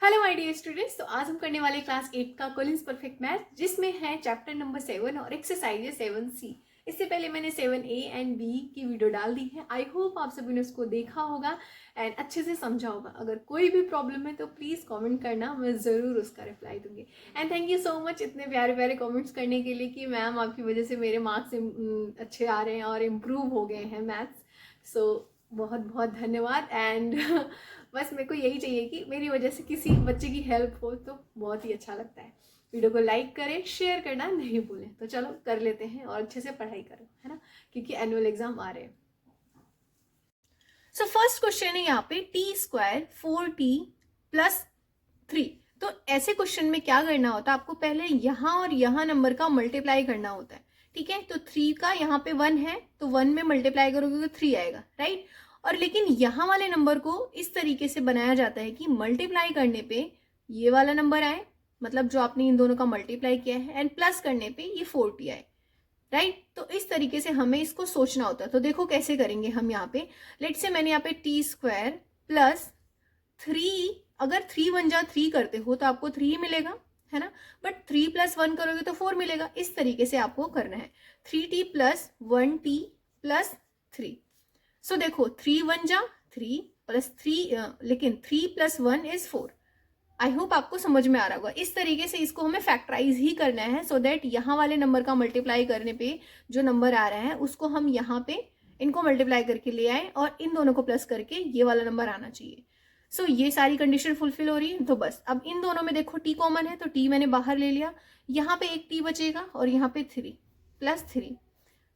Hello my dear students. तो आज हम करने वाले क्लास 8 का कॉलिन्स परफेक्ट मैथ, जिसमें है चैप्टर नंबर 7 और एक्सरसाइज है 7C। इससे पहले मैंने 7A एंड बी की वीडियो डाल दी है। आई होप आप सभी ने उसको देखा होगा एंड अच्छे से समझा होगा। अगर कोई भी प्रॉब्लम है तो प्लीज़ कमेंट करना, मैं ज़रूर उसका रिप्लाई दूंगी। And thank you so much इतने प्यारे प्यारे कमेंट्स करने के लिए कि मैम आपकी वजह से मेरे मार्क्स अच्छे आ रहे हैं और इम्प्रूव हो गए हैं मैथ्स। सो बहुत बहुत धन्यवाद। एंड बस मेरे को यही चाहिए कि मेरी वजह से किसी बच्चे की हेल्प हो तो बहुत ही अच्छा लगता है। वीडियो को लाइक करें, शेयर करना नहीं भूलें। तो चलो कर लेते हैं और अच्छे से पढ़ाई करो, है ना, क्योंकि एनुअल एग्जाम आ रहे हैं। सो फर्स्ट क्वेश्चन है यहाँ पे t² 4t प्लस 3। तो ऐसे क्वेश्चन में क्या करना होता है, आपको पहले यहाँ और यहाँ नंबर का मल्टीप्लाई करना होता है। ठीक है, तो 3 का यहाँ पे 1 है तो 1 में मल्टीप्लाई करोगे तो 3 आएगा, राइट। और लेकिन यहाँ वाले नंबर को इस तरीके से बनाया जाता है कि मल्टीप्लाई करने पे ये वाला नंबर आए, मतलब जो आपने इन दोनों का मल्टीप्लाई किया है, एंड प्लस करने पे ये 40 आए, राइट। तो इस तरीके से हमें इसको सोचना होता है। तो देखो कैसे करेंगे हम यहाँ पे। लेट से मैंने यहाँ पे t² प्लस 3, अगर 3 1 जा 3 करते हो तो आपको 3 मिलेगा, है ना। बट 3 प्लस 1 करोगे तो 4 मिलेगा। इस तरीके से आपको करना है। 3t plus 1t plus 3। सो देखो 3 1 जा 3 प्लस 3, लेकिन 3 प्लस 1 इज 4। आई होप आपको समझ में आ रहा होगा। इस तरीके से इसको हमें फैक्टराइज ही करना है, सो दैट यहाँ वाले नंबर का मल्टीप्लाई करने पे जो नंबर आ रहा है उसको हम यहाँ पे इनको मल्टीप्लाई करके ले आए और इन दोनों को प्लस करके ये वाला नंबर आना चाहिए। सो ये सारी कंडीशन फुलफिल हो रही है। तो बस अब इन दोनों में देखो t कॉमन है तो t मैंने बाहर ले लिया, यहाँ पे एक t बचेगा और यहाँ पे 3 प्लस 3,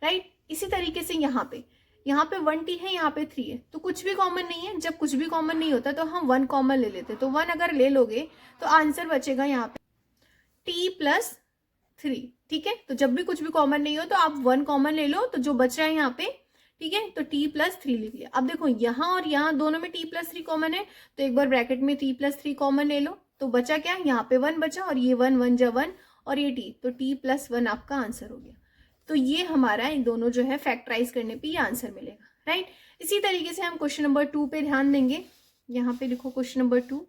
राइट। इसी तरीके से यहाँ पे 1t है, यहाँ पे 3 है, तो कुछ भी कॉमन नहीं है। जब कुछ भी कॉमन नहीं होता तो हम 1 कॉमन ले लेते, तो 1 अगर ले लोगे तो आंसर बचेगा यहाँ पे t प्लस 3। ठीक है, तो जब भी कुछ भी कॉमन नहीं हो तो आप 1 कॉमन ले लो, तो जो बच रहा है यहाँ पे, ठीक है, तो t प्लस 3 लिख लिया। अब देखो यहाँ और यहाँ दोनों में t प्लस 3 कॉमन है, तो एक बार ब्रैकेट में t प्लस 3 कॉमन ले लो, तो बचा क्या, यहाँ पे 1 बचा और ये 1 1 जा 1 और ये t, तो t प्लस 1 आपका आंसर हो गया। तो ये हमारा इन दोनों जो है फैक्टराइज करने पे ये आंसर मिलेगा, राइट। इसी तरीके से हम क्वेश्चन नंबर 2 पे ध्यान देंगे। यहाँ पे लिखो क्वेश्चन नंबर 2,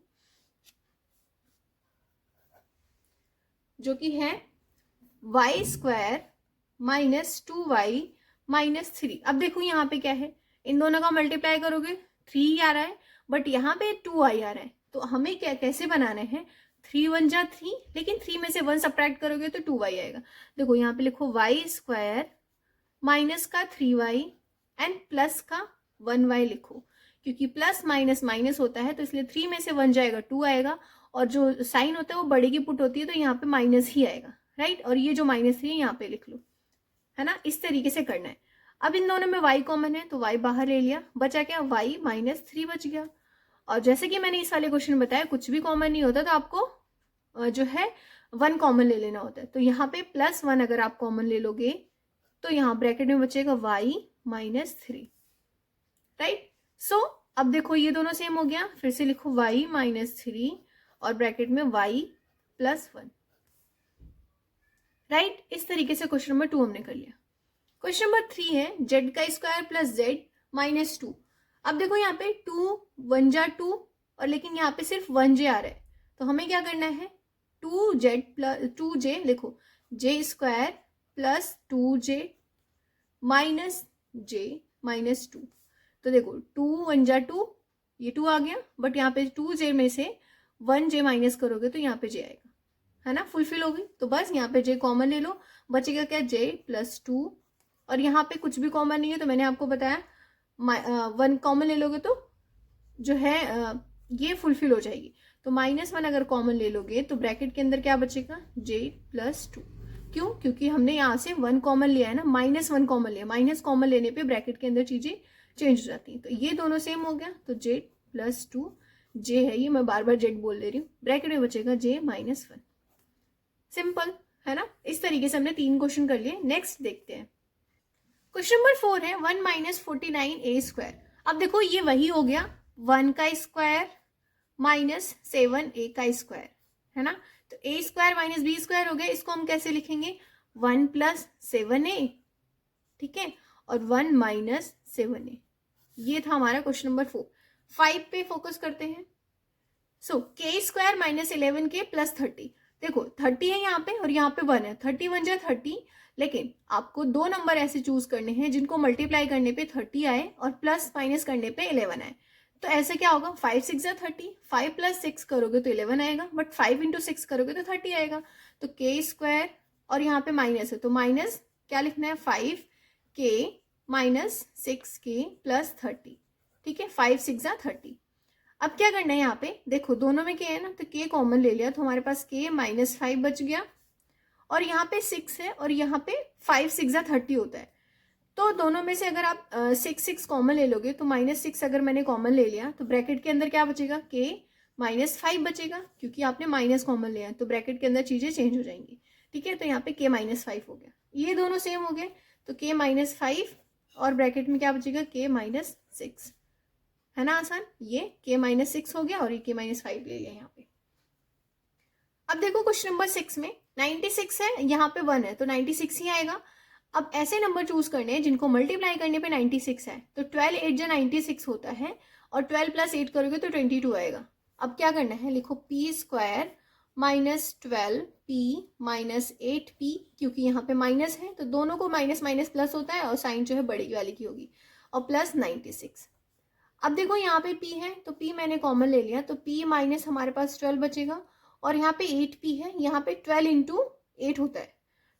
जो कि है y² माइनस 2y माइनस 3। अब देखो यहाँ पे क्या है, इन दोनों का मल्टीप्लाई करोगे 3 आ रहा है, बट यहाँ पे 2y आ रहा है। तो हमें क्या कैसे बनाना है, 3 1 जा 3, लेकिन 3 में से 1 सब्ट्रैक्ट करोगे तो 2y आएगा। देखो यहाँ पे लिखो y² माइनस का 3y एंड प्लस का 1y लिखो, क्योंकि प्लस माइनस माइनस होता है तो इसलिए 3 में से 1 जाएगा 2 आएगा, और जो साइन होता है वो बड़े की पुट होती है तो यहाँ पे माइनस ही आएगा, राइट। और ये जो -3 है यहाँ पे लिख लो, है ना। इस तरीके से करना है। अब इन दोनों में y कॉमन है तो y बाहर ले लिया, बचा क्या, y -3 बच गया। और जैसे कि मैंने इस वाले क्वेश्चन में बताया, कुछ भी कॉमन नहीं होता तो आपको जो है 1 कॉमन ले लेना होता है। तो यहाँ पे +1 अगर आप कॉमन ले लोगे तो यहाँ ब्रैकेट में बचेगा y -3, राइट। सो अब देखो ये दोनों सेम हो गया, फिर से लिखो y -3 और ब्रैकेट में y +1, राइट। इस तरीके से क्वेश्चन नंबर 2 हमने कर लिया। क्वेश्चन नंबर 3 है z² प्लस z माइनस 2। अब देखो यहाँ पे 2 1 जा 2 और लेकिन यहाँ पे सिर्फ 1j आ रहा है, तो हमें क्या करना है, 2z प्लस 2j लिखो, j² plus 2j minus j minus 2। तो देखो 2 1 जा 2, ये 2 आ गया, बट यहाँ पे 2j में से 1j माइनस करोगे तो यहाँ पे j आएगा, है ना। फुलफिल हो गई। तो बस यहाँ पे j कॉमन ले लो, बचेगा क्या, j प्लस 2, और यहाँ पे कुछ भी कॉमन नहीं है तो मैंने आपको बताया 1 कॉमन ले लोगे तो जो है ये फुलफिल हो जाएगी। तो -1 अगर कॉमन ले लोगे तो ब्रैकेट के अंदर क्या बचेगा, j प्लस 2। क्यों, क्योंकि हमने यहाँ से 1 कॉमन लिया है ना, -1 कॉमन लिया, माइनस कॉमन लेने पे ब्रैकेट के अंदर चीजें चेंज हो जाती हैं। तो ये दोनों सेम हो गया, तो j प्लस 2, j है ये, मैं बार बार z बोल दे रही हूँ, ब्रैकेट में बचेगा j -1। सिंपल है ना। इस तरीके से हमने 3 क्वेश्चन कर लिए। नेक्स्ट देखते हैं, क्वेश्चन नंबर 4 है 1 माइनस 49a²। अब देखो ये वही हो गया, 1 का स्क्वायर माइनस 7a का स्क्वायर, है ना। तो a² माइनस b² हो गया। इसको हम कैसे लिखेंगे, 1 प्लस 7a, ठीक है, और 1 माइनस 7a। ये था हमारा क्वेश्चन नंबर 4। 5 पे फोकस करते हैं। सो के स्क्वायर माइनस 11k प्लस 30। देखो 30 है यहाँ पे और यहाँ पे 1 है, 30 1 जा 30, लेकिन आपको दो नंबर ऐसे चूज करने हैं जिनको मल्टीप्लाई करने पे 30 आए और प्लस माइनस करने पे 11 आए। तो ऐसे क्या होगा, 5 6 जा 30, 5 प्लस 6 करोगे तो 11 आएगा, बट 5 इंटू 6 करोगे तो 30 आएगा। तो के स्क्वायर और यहाँ पे माइनस है तो माइनस क्या लिखना है, 5k माइनस 6k प्लस 30। ठीक है, 5 6 जा 30। अब क्या करना है यहाँ पे, देखो दोनों में क्या है ना, तो k कॉमन ले लिया तो हमारे पास k माइनस 5 बच गया, और यहाँ पे 6 है और यहाँ पे 5 6 जा 30 होता है। तो दोनों में से अगर आप 6 6 कॉमन ले लोगे तो -6 अगर मैंने कॉमन ले लिया तो ब्रैकेट के अंदर क्या बचेगा, k माइनस 5 बचेगा, क्योंकि आपने माइनस कॉमन लिया तो ब्रैकेट के अंदर चीजें चेंज हो जाएंगी। ठीक है, तो यहाँ पे k माइनस 5 हो गया, ये दोनों सेम हो गए तो k माइनस 5 और ब्रैकेट में क्या बचेगा, k माइनस 6, है ना आसान। ये k माइनस 6 हो गया और ये k माइनस 5 ले लिया यहाँ पे। अब देखो क्वेश्चन नंबर 6 में 96 है, यहाँ पे 1 है तो 96 ही आएगा। अब ऐसे नंबर चूज करने हैं जिनको मल्टीप्लाई करने पे 96 है, तो 12 8 जा 96 होता है और 12 प्लस 8 करोगे तो 22 आएगा। अब क्या करना है, लिखो P square minus 12p minus 8p, क्योंकि यहाँ पे माइनस है तो दोनों को माइनस माइनस प्लस होता है और साइन जो है बड़ी वाली की होगी, और प्लस 96। अब देखो यहाँ पे p है तो p मैंने कॉमन ले लिया तो p माइनस हमारे पास 12 बचेगा, और यहाँ पे 8p है, यहाँ पे 12 इंटू 8 होता है।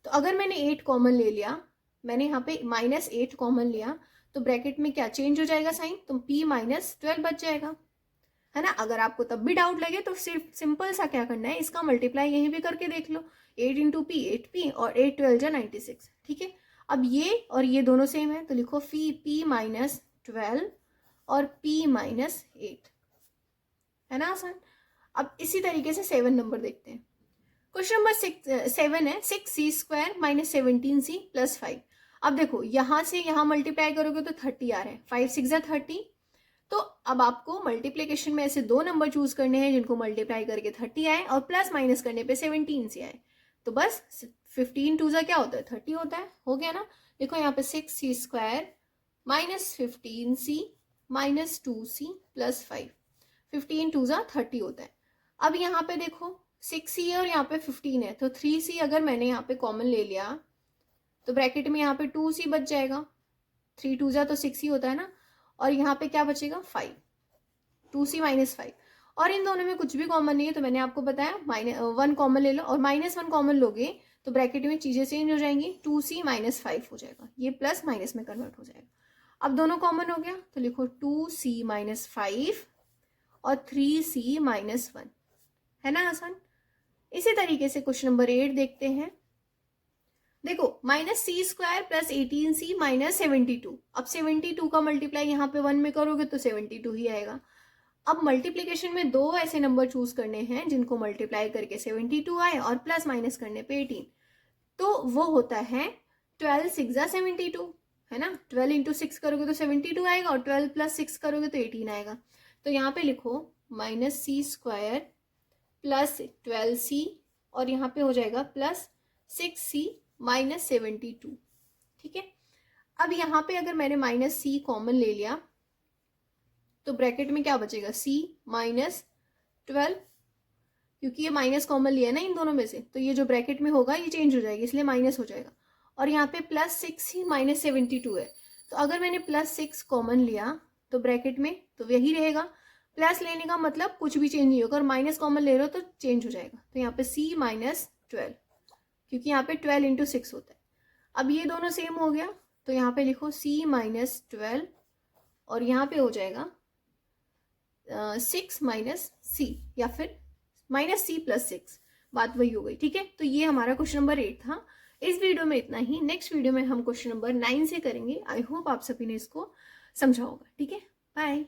तो अगर मैंने 8 कॉमन ले लिया, मैंने यहाँ पे माइनस 8 कॉमन लिया तो ब्रैकेट में क्या चेंज हो जाएगा साइन, तो p माइनस 12 बच जाएगा, है ना। अगर आपको तब भी डाउट लगे तो सिर्फ सिंपल सा क्या करना है, इसका मल्टीप्लाई यहीं भी करके देख लो, 8 इंटू पी 8p और 8 12 जा 96। ठीक है, अब ये और ये दोनों सेम है तो लिखो p माइनस 12 और p माइनस 8, है ना आसान। अब इसी तरीके से 7 नंबर देखते हैं। क्वेश्चन नंबर 7 है 6c square minus 17c plus 5। अब देखो यहाँ से यहाँ मल्टीप्लाई करोगे तो 30 आ रहा है, 5 6 जा 30। तो अब आपको मल्टीप्लिकेशन में ऐसे दो नंबर चूज करने हैं जिनको मल्टीप्लाई करके 30 आए और प्लस माइनस करने पे 17 से आए। तो बस 15 2 जा क्या होता है, 30 होता है, हो गया ना। देखो यहाँ पे 6c square minus 15c minus 2c plus 5, 15 2 जा 30 होता है। अब यहाँ पे देखो 6c है और यहाँ पे 15 है तो 3c अगर मैंने यहाँ पे कॉमन ले लिया तो ब्रैकेट में यहाँ पे 2c बच जाएगा, 3 2 जा तो 6 ही होता है ना, और यहाँ पे क्या बचेगा 5, 2c माइनस 5। और इन दोनों में कुछ भी कॉमन नहीं है तो मैंने आपको बताया -1 कॉमन ले लो, और -1 कॉमन लोगे तो ब्रैकेट में चीजें चेंज हो जाएंगी, 2c माइनस 5 हो जाएगा, ये प्लस माइनस में कन्वर्ट हो जाएगा। अब दोनों कॉमन हो गया तो लिखो 2c माइनस 5 और 3c माइनस 1, है ना आसान। इसी तरीके से क्वेश्चन नंबर 8 देखते हैं। देखो माइनस सी स्क्वायर प्लस 18c माइनस 72। अब 72 का मल्टीप्लाई यहाँ पे 1 में करोगे तो 72 ही आएगा। अब मल्टीप्लीकेशन में दो ऐसे नंबर चूज करने हैं जिनको मल्टीप्लाई करके 72 आए और प्लस माइनस करने पे 18, तो वो होता है 12 6 जा 72, है ना। 12 इंटू 6 करोगे तो 72 आएगा और 12 प्लस 6 करोगे तो 18 आएगा। तो यहाँ पे लिखो माइनस सी स्क्वायर प्लस 12c और यहाँ पे हो जाएगा प्लस 6c माइनस 72। ठीक है, अब यहाँ पे अगर मैंने माइनस c कॉमन ले लिया तो ब्रैकेट में क्या बचेगा, c माइनस 12, क्योंकि ये माइनस कॉमन लिया ना इन दोनों में से, तो ये जो ब्रैकेट में होगा ये चेंज हो जाएगी इसलिए माइनस हो जाएगा, और यहाँ पे प्लस 6 ही माइनस 72 है। तो अगर मैंने प्लस 6 कॉमन लिया तो ब्रैकेट में तो यही रहेगा, प्लस लेने का मतलब कुछ भी चेंज नहीं होगा, और माइनस कॉमन ले रहे हो तो चेंज हो जाएगा। तो यहाँ पे c माइनस 12, क्योंकि यहाँ पे 12 इंटू 6 होता है। अब ये दोनों सेम हो गया तो यहाँ पे लिखो c माइनस 12 और यहाँ पे हो जाएगा 6 माइनस c, या फिर माइनस c प्लस 6, बात वही हो गई। ठीक है, तो ये हमारा क्वेश्चन नंबर 8 था। इस वीडियो में इतना ही, नेक्स्ट वीडियो में हम क्वेश्चन नंबर 9 से करेंगे। आई होप आप सभी ने इसको समझा होगा। ठीक है, बाय।